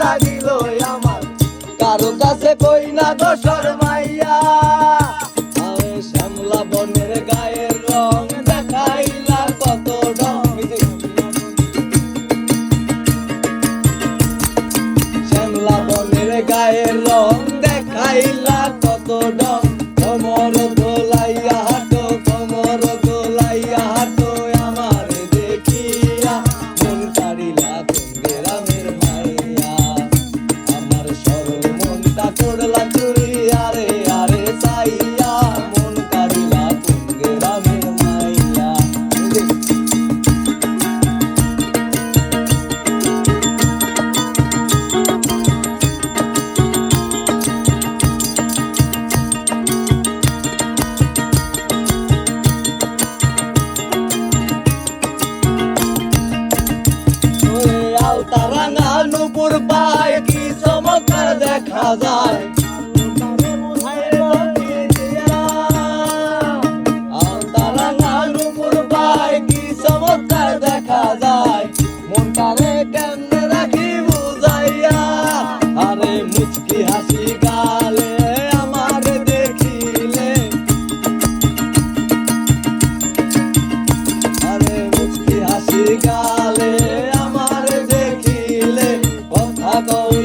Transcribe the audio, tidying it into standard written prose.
জাগিল আমার কারো কাছে কই না গো শর্মাইয়া আরে শ্যামলা বনের গায়ের রং দেখাইলা কত ঢং শ্যামলা বনের গায়ের রং দেখাইলা কত ঢং কোমর দোলাইয়া হাঁটো কোমর দোলাইয়া হাঁটো আমার দেখিয়া মন কাড়িলা কোন গ্রামের মাইয়া আমার সরল মনটা করলা চুরি আরে আরে চাইয়া মন কাড়িলা কোন গ্রামের মাইয়া আলতারাঙা নুপুর পায় কি চমৎকার দেখা যায় আলতারাঙা নুপুর পায় কি চমৎকার দেখা যায় মনটারে কেমনে রাখি বুঝাইয়া আরে মুচকি হাসি গালে আমার দেখিলে আরে মুচকি হাসি গালে কথা কও